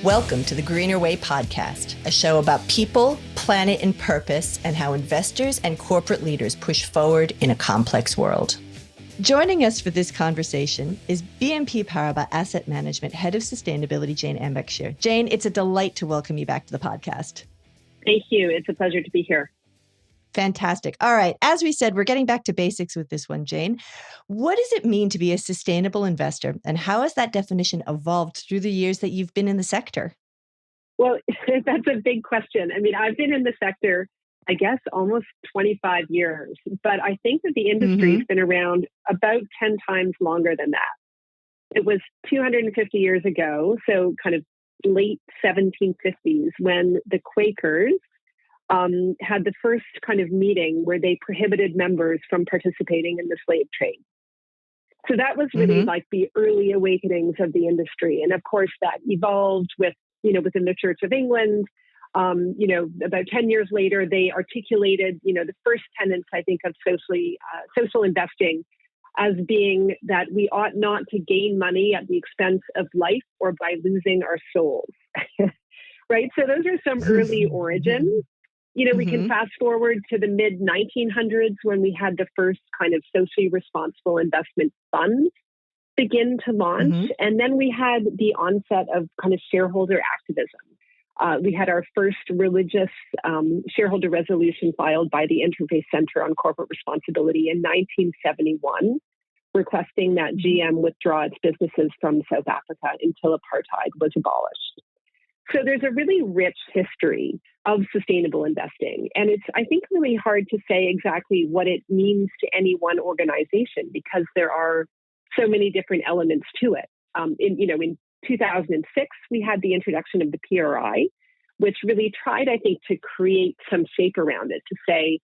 Welcome to the Greener Way podcast, a show about people, planet, and purpose, and how investors and corporate leaders push forward in a complex world. Joining us for this conversation is BNP Paribas Asset Management Head of Sustainability, Jane Ambachtsheer. Jane, it's a delight to welcome you back to the podcast. Thank you. It's a pleasure to be here. Fantastic. All right. As we said, we're getting back to basics with this one, Jane. What does it mean to be a sustainable investor, and how has that definition evolved through the years that you've been in the sector? Well, that's a big question. I mean, I've been in the sector, I guess, almost 25 years, but I think that the industry has been around about 10 times longer than that. It was 250 years ago, so kind of late 1750s, when the Quakers had the first kind of meeting where they prohibited members from participating in the slave trade. So that was really like the early awakenings of the industry. And of course, that evolved within the Church of England. About 10 years later, they articulated, the first tenets, I think, of social investing as being that we ought not to gain money at the expense of life or by losing our souls. Right? So those are some early origins. We can fast forward to the mid 1900s when we had the first kind of socially responsible investment funds begin to launch. And then we had the onset of kind of shareholder activism. We had our first religious shareholder resolution filed by the Interfaith Center on Corporate Responsibility in 1971, requesting that GM withdraw its businesses from South Africa until apartheid was abolished. So there's a really rich history of sustainable investing. And it's, I think, really hard to say exactly what it means to any one organization because there are so many different elements to it. In 2006, we had the introduction of the PRI, which really tried, I think, to create some shape around it, to say,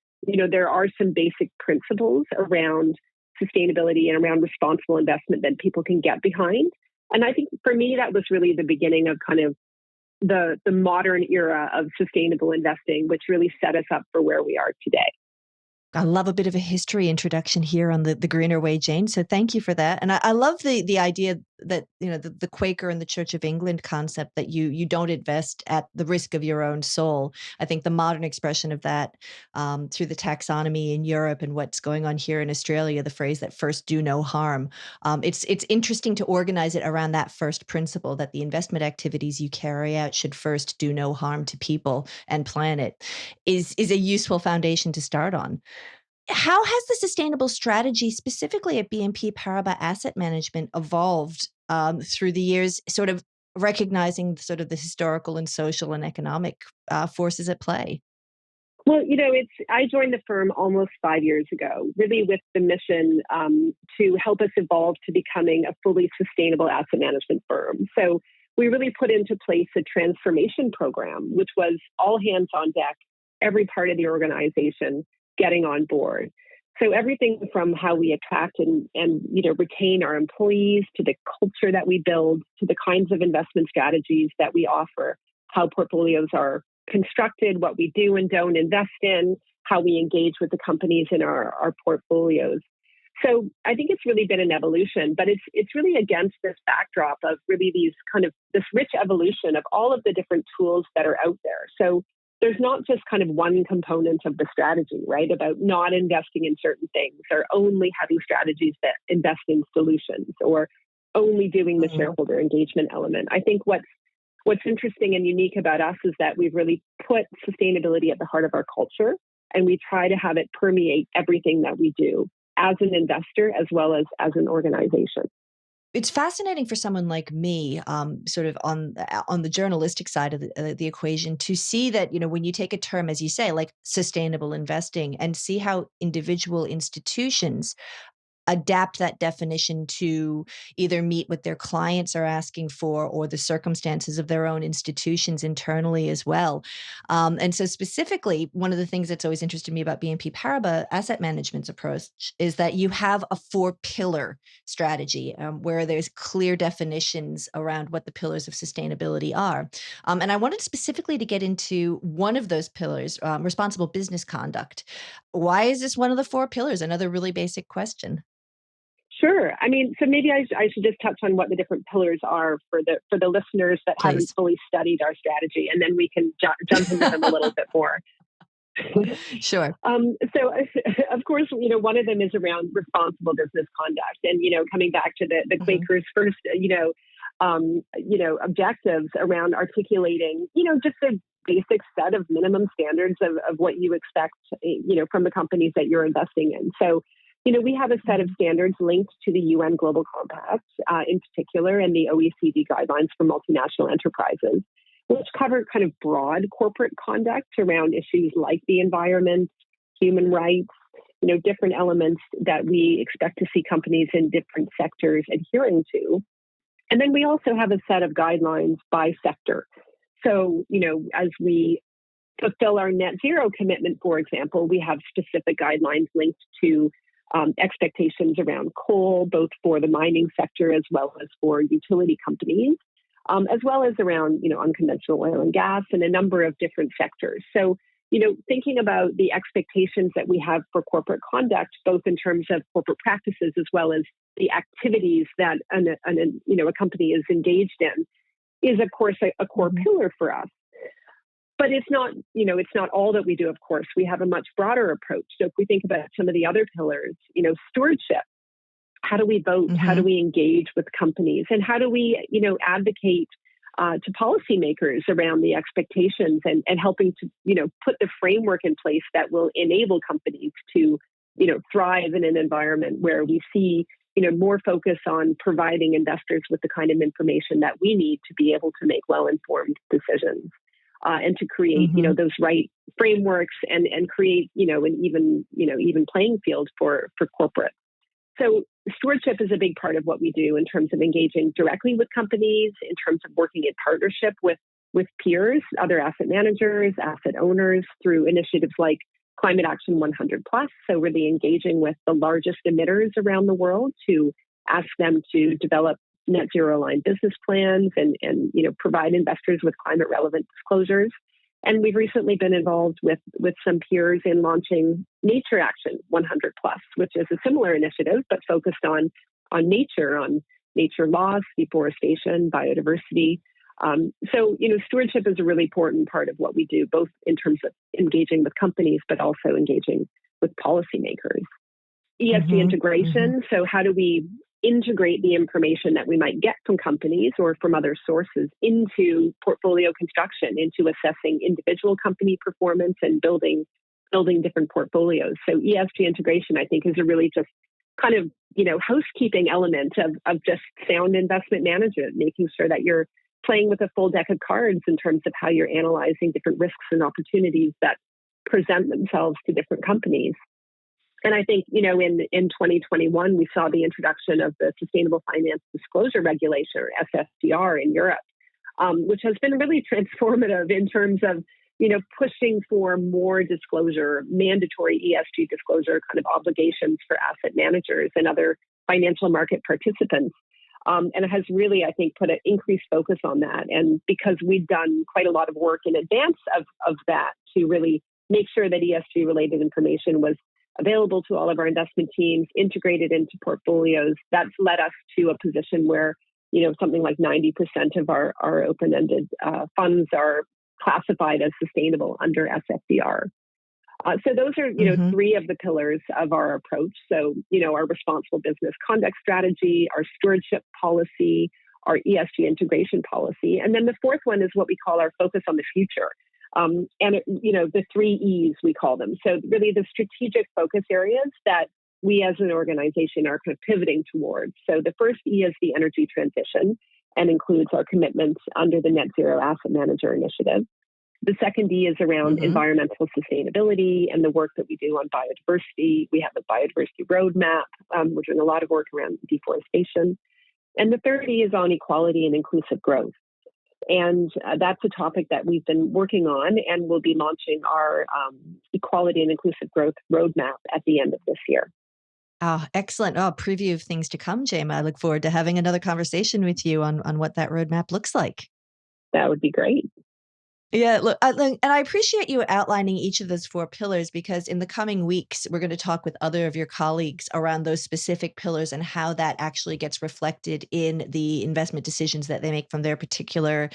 there are some basic principles around sustainability and around responsible investment that people can get behind. And I think for me, that was really the beginning of kind of the modern era of sustainable investing, which really set us up for where we are today. I love a bit of a history introduction here on the Greener Way, Jane. So thank you for that. And I love the idea that, the Quaker and the Church of England concept that you don't invest at the risk of your own soul. I think the modern expression of that through the taxonomy in Europe and what's going on here in Australia, the phrase that first do no harm. It's interesting to organize it around that first principle that the investment activities you carry out should first do no harm to people and planet is a useful foundation to start on. How has the sustainable strategy, specifically at BNP Paribas Asset Management, evolved through the years, sort of recognizing sort of the historical and social and economic forces at play? Well, I joined the firm almost 5 years ago, really with the mission to help us evolve to becoming a fully sustainable asset management firm. So we really put into place a transformation program, which was all hands on deck, every part of the organization getting on board. So everything from how we attract and retain our employees, to the culture that we build, to the kinds of investment strategies that we offer, how portfolios are constructed, what we do and don't invest in, how we engage with the companies in our portfolios. So I think it's really been an evolution, but it's really against this backdrop of really this rich evolution of all of the different tools that are out there. So there's not just kind of one component of the strategy, right, about not investing in certain things or only having strategies that invest in solutions or only doing the shareholder engagement element. I think what's interesting and unique about us is that we've really put sustainability at the heart of our culture, and we try to have it permeate everything that we do as an investor as well as an organization. It's fascinating for someone like me, sort of on the journalistic side of the equation, to see that, when you take a term, as you say, like sustainable investing, and see how individual institutions adapt that definition to either meet what their clients are asking for or the circumstances of their own institutions internally as well. And so specifically, one of the things that's always interested me about BNP Paribas Asset Management's approach is that you have a 4-pillar strategy where there's clear definitions around what the pillars of sustainability are. And I wanted specifically to get into one of those pillars, responsible business conduct. Why is this one of the 4 pillars? Another really basic question. Sure. I mean, so maybe I should just touch on what the different pillars are for the listeners that haven't Please. fully studied our strategy, and then we can jump into them a little bit more. Sure. So, of course, one of them is around responsible business conduct, and coming back to the Hmm. Quakers' first, objectives around articulating, just a basic set of minimum standards of what you expect, from the companies that you're investing in. So, we have a set of Hmm. standards linked to the UN Global Compact, in particular, and the OECD guidelines for multinational enterprises, which cover kind of broad corporate conduct around issues like the environment, human rights, different elements that we expect to see companies in different sectors adhering to. And then we also have a set of guidelines by sector. So, as we fulfill our net zero commitment, for example, we have specific guidelines linked to expectations around coal, both for the mining sector as well as for utility companies, as well as around, unconventional oil and gas and a number of different sectors. So, thinking about the expectations that we have for corporate conduct, both in terms of corporate practices as well as the activities that a company is engaged in, is of course a core Hmm. pillar for us. But it's not all that we do, of course. We have a much broader approach. So if we think about some of the other pillars, stewardship, how do we vote? How do Hmm. we engage with companies? And how do we, advocate to policymakers around the expectations and helping to, put the framework in place that will enable companies to, thrive in an environment where we see, more focus on providing investors with the kind of information that we need to be able to make well-informed decisions. And to create, Hmm. those right frameworks and create, an even playing field for corporate. So stewardship is a big part of what we do in terms of engaging directly with companies, in terms of working in partnership with peers, other asset managers, asset owners through initiatives like Climate Action 100 Plus. So really engaging with the largest emitters around the world to ask them to develop net zero aligned business plans and provide investors with climate relevant disclosures. And we've recently been involved with some peers in launching Nature Action 100 Plus, which is a similar initiative, but focused on nature loss, deforestation, biodiversity. So, stewardship is a really important part of what we do, both in terms of engaging with companies, but also engaging with policymakers. ESG Hmm. Hmm. integration. So how do we integrate the information that we might get from companies or from other sources into portfolio construction, into assessing individual company performance and building different portfolios. So ESG integration, I think, is a really just kind of, housekeeping element of just sound investment management, making sure that you're playing with a full deck of cards in terms of how you're analyzing different risks and opportunities that present themselves to different companies. And I think, in 2021, we saw the introduction of the Sustainable Finance Disclosure Regulation, or SFDR, in Europe, which has been really transformative in terms of, pushing for more disclosure, mandatory ESG disclosure kind of obligations for asset managers and other financial market participants. And it has really, I think, put an increased focus on that. And because we've done quite a lot of work in advance of that to really make sure that ESG related information was available to all of our investment teams, integrated into portfolios, that's led us to a position where, something like 90% of our open-ended funds are classified as sustainable under SFDR. So those are, Hmm. three of the pillars of our approach. So, our responsible business conduct strategy, our stewardship policy, our ESG integration policy. And then the fourth one is what we call our focus on the future. The three E's, we call them. So really the strategic focus areas that we as an organization are kind of pivoting towards. So the first E is the energy transition and includes our commitments under the Net Zero Asset Manager Initiative. The second E is around Hmm. environmental sustainability and the work that we do on biodiversity. We have a biodiversity roadmap. We're doing a lot of work around deforestation. And the third E is on equality and inclusive growth. And that's a topic that we've been working on, and we'll be launching our equality and inclusive growth roadmap at the end of this year. Oh, excellent. Oh, preview of things to come, Jame. I look forward to having another conversation with you on what that roadmap looks like. That would be great. Yeah, look, and I appreciate you outlining each of those four pillars because in the coming weeks, we're going to talk with other of your colleagues around those specific pillars and how that actually gets reflected in the investment decisions that they make from their particular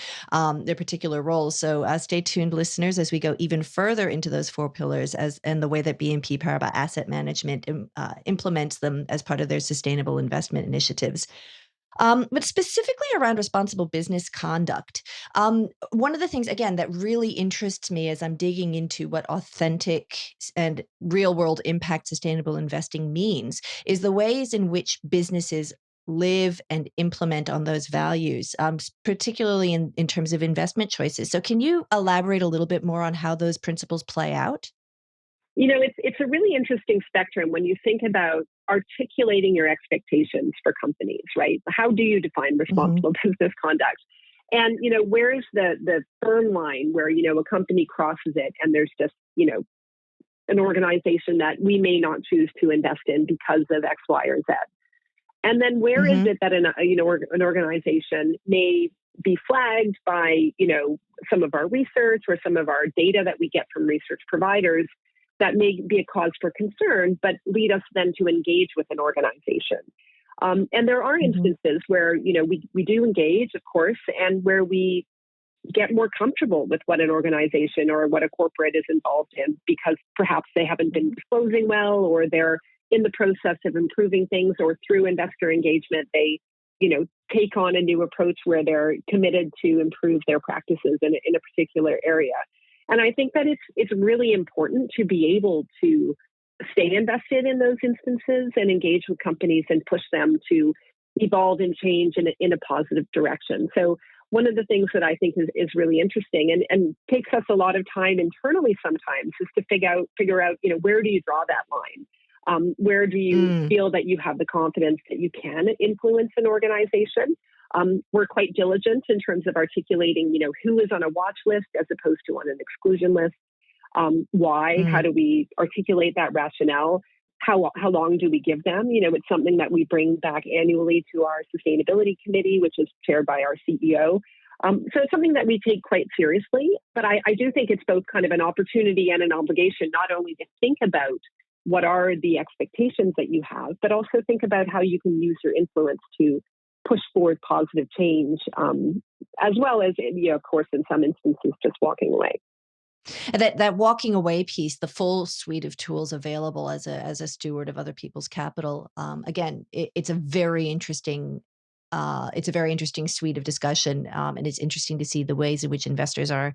roles. So stay tuned, listeners, as we go even further into those four pillars and the way that BNP Paribas Asset Management implements them as part of their sustainable investment initiatives. But specifically around responsible business conduct, one of the things, again, that really interests me as I'm digging into what authentic and real world impact sustainable investing means is the ways in which businesses live and implement on those values, particularly in terms of investment choices. So, can you elaborate a little bit more on how those principles play out? It's a really interesting spectrum when you think about articulating your expectations for companies, right? How do you define Hmm. responsible business conduct? And, where is the firm line where, a company crosses it and there's just, an organization that we may not choose to invest in because of X, Y, or Z? And then where is Hmm. it that an organization may be flagged by, some of our research or some of our data that we get from research providers that may be a cause for concern, but lead us then to engage with an organization. And there are Hmm. instances where, we do engage, of course, and where we get more comfortable with what an organization or what a corporate is involved in because perhaps they haven't been disclosing well or they're in the process of improving things or through investor engagement they take on a new approach where they're committed to improve their practices in a particular area. And I think that it's really important to be able to stay invested in those instances and engage with companies and push them to evolve and change in a positive direction. So one of the things that I think is really interesting and takes us a lot of time internally sometimes is to figure out, where do you draw that line? Where do you Mm. feel that you have the confidence that you can influence an organization? We're quite diligent in terms of articulating, who is on a watch list as opposed to on an exclusion list. Why? How Mm. do we articulate that rationale? How long do we give them? It's something that we bring back annually to our sustainability committee, which is chaired by our CEO. So it's something that we take quite seriously. But I do think it's both kind of an opportunity and an obligation, not only to think about what are the expectations that you have, but also think about how you can use your influence to push forward positive change, as well as, of course, in some instances, just walking away. And that walking away piece, the full suite of tools available as a steward of other people's capital. Again, it's a very interesting suite of discussion, and it's interesting to see the ways in which investors are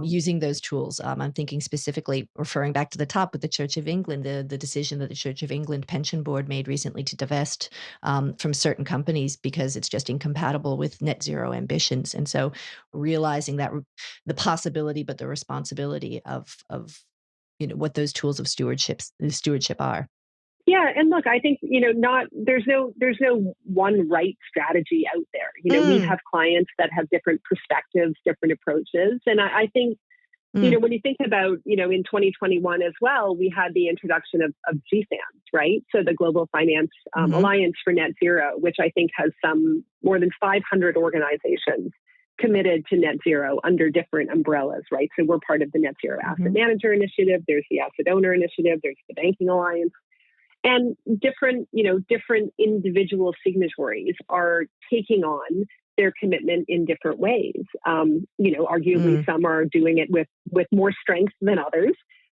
using those tools. I'm thinking specifically, referring back to the top with the Church of England, the decision that the Church of England Pension Board made recently to divest from certain companies because it's just incompatible with net zero ambitions. And so, realizing that the possibility, but the responsibility of what those tools of stewardship are. Yeah, and look, I think not there's no one right strategy out there. We Mm, have clients that have different perspectives, different approaches, and I think mm, when you think about in 2021 as well, we had the introduction of GFANZ, right? So the Global Finance mhm, Alliance for Net Zero, which I think has some more than 500 organizations committed to net zero under different umbrellas, right? So we're part of the Net Zero Asset mhm, Manager Initiative. There's the Asset Owner Initiative. There's the Banking Alliance. And different individual signatories are taking on their commitment in different ways. Arguably mm, some are doing it with more strength than others,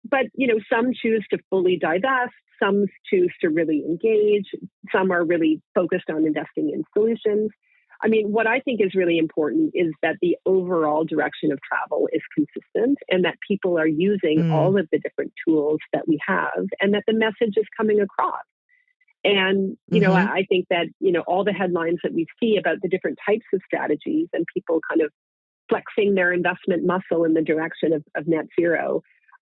but some choose to fully divest, some choose to really engage, some are really focused on investing in solutions. I mean, what I think is really important is that the overall direction of travel is consistent and that people are using mm, all of the different tools that we have and that the message is coming across. And, mhm, I think that, all the headlines that we see about the different types of strategies and people kind of flexing their investment muscle in the direction of net zero,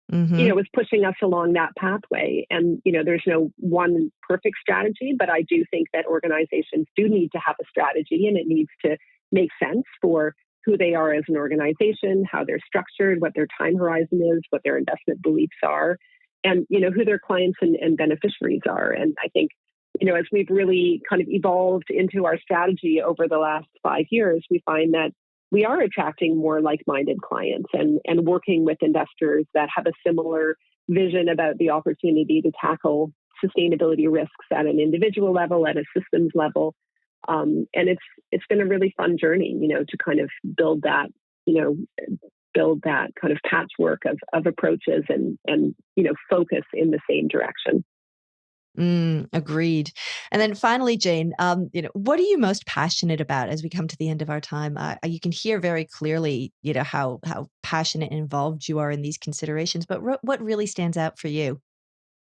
mhm, is pushing us along that pathway. And, there's no one perfect strategy, but I do think that organizations do need to have a strategy and it needs to make sense for who they are as an organization, how they're structured, what their time horizon is, what their investment beliefs are, and, who their clients and beneficiaries are. And I think, as we've really kind of evolved into our strategy over the last 5 years, we find that we are attracting more like-minded clients and working with investors that have a similar vision about the opportunity to tackle sustainability risks at an individual level, at a systems level. And it's been a really fun journey, to kind of build that kind of patchwork of approaches and focus in the same direction. Agreed. And then finally, Jane, what are you most passionate about as we come to the end of our time? You can hear very clearly, how passionate and involved you are in these considerations, but what really stands out for you?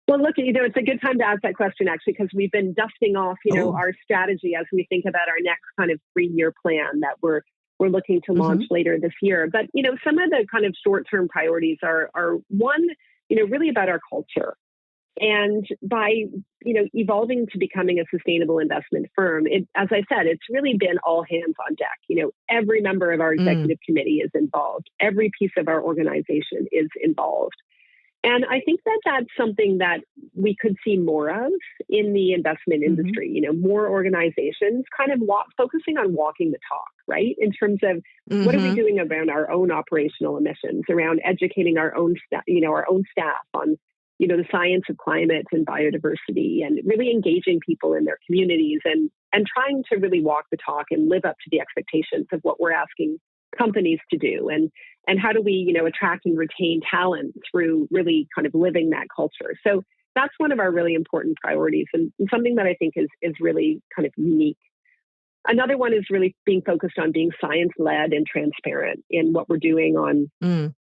Well, look, it's a good time to ask that question, actually, because we've been dusting off, our strategy as we think about our next kind of 3-year plan that we're looking to launch later this year. But, some of the kind of short-term priorities are one, really about our culture. And by, evolving to becoming a sustainable investment firm, as I said, it's really been all hands on deck. Every member of our executive committee is involved. Every piece of our organization is involved. And I think that that's something that we could see more of in the investment industry, more organizations kind of focusing on walking the talk, right? In terms of what are we doing around our own operational emissions, around educating our own staff on, the science of climate and biodiversity, and really engaging people in their communities and trying to really walk the talk and live up to the expectations of what we're asking companies to do. And how do we, attract and retain talent through really kind of living that culture? So that's one of our really important priorities and something that I think is really kind of unique. Another one is really being focused on being science-led and transparent in what we're doing on,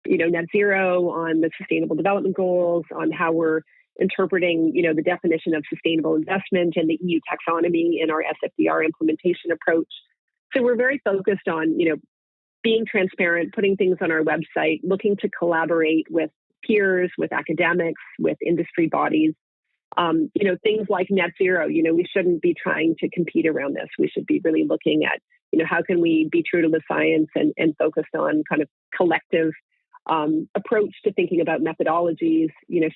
net zero, on the sustainable development goals, on how we're interpreting, the definition of sustainable investment and the EU taxonomy in our SFDR implementation approach. So we're very focused on, being transparent, putting things on our website, looking to collaborate with peers, with academics, with industry bodies. Things like net zero, we shouldn't be trying to compete around this. We should be really looking at, how can we be true to the science and focused on kind of collective approach to thinking about methodologies,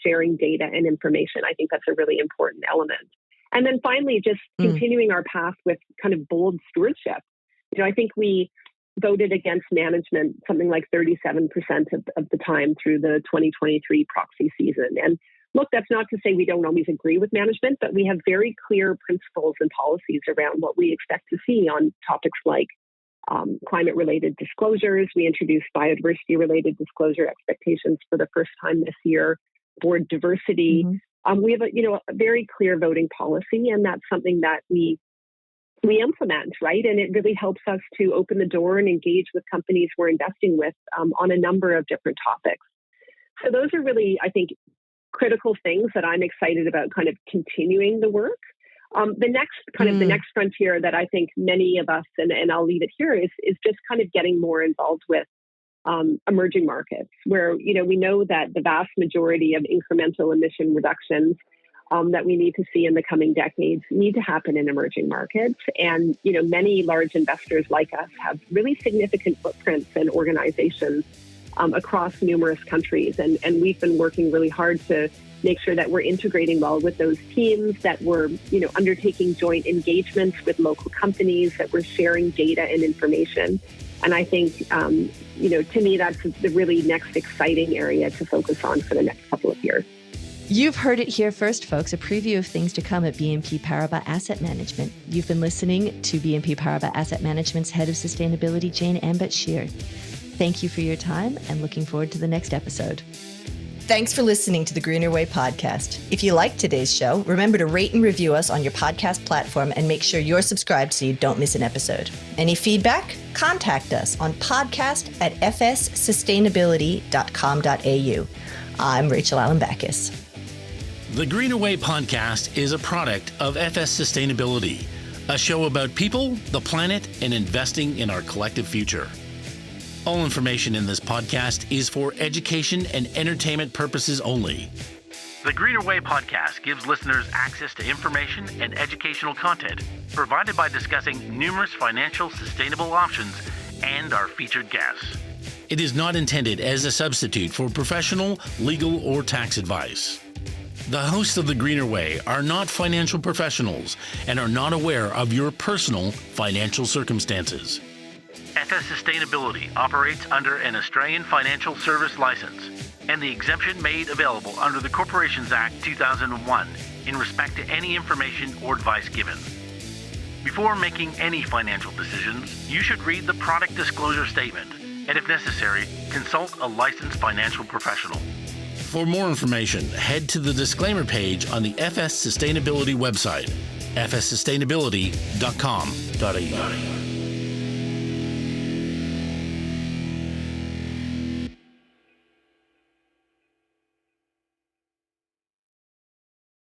sharing data and information. I think that's a really important element. And then finally, just continuing our path with kind of bold stewardship. I think we voted against management something like 37% of the time through the 2023 proxy season. And look, that's not to say we don't always agree with management, but we have very clear principles and policies around what we expect to see on topics like climate-related disclosures. We introduced biodiversity-related disclosure expectations for the first time this year, board diversity. We have a very clear voting policy, and that's something that we implement, right? And it really helps us to open the door and engage with companies we're investing with on a number of different topics. So those are really, I think, critical things that I'm excited about kind of continuing the work. The next frontier that I think many of us, and I'll leave it here, is just kind of getting more involved with emerging markets, where, we know that the vast majority of incremental emission reductions that we need to see in the coming decades need to happen in emerging markets. And, many large investors like us have really significant footprints and organizations across numerous countries. And we've been working really hard to make sure that we're integrating well with those teams, that we're, undertaking joint engagements with local companies, that we're sharing data and information. And I think, to me, that's the really next exciting area to focus on for the next couple of years. You've heard it here first, folks, a preview of things to come at BNP Paribas Asset Management. You've been listening to BNP Paribas Asset Management's Head of Sustainability, Jane Ambachtsheer. Thank you for your time and looking forward to the next episode. Thanks for listening to the Greener Way podcast. If you liked today's show, remember to rate and review us on your podcast platform and make sure you're subscribed so you don't miss an episode. Any feedback? Contact us on podcast@fssustainability.com.au. I'm Rachel Allen-Backus. The Greener Way podcast is a product of FS Sustainability, a show about people, the planet, and investing in our collective future. All information in this podcast is for education and entertainment purposes only. The Greener Way podcast gives listeners access to information and educational content provided by discussing numerous financial sustainable options and our featured guests. It is not intended as a substitute for professional, legal, or tax advice. The hosts of The Greener Way are not financial professionals and are not aware of your personal financial circumstances. FS Sustainability operates under an Australian Financial Service Licence and the exemption made available under the Corporations Act 2001 in respect to any information or advice given. Before making any financial decisions, you should read the product disclosure statement and, if necessary, consult a licensed financial professional. For more information, head to the disclaimer page on the FS Sustainability website, fssustainability.com.au.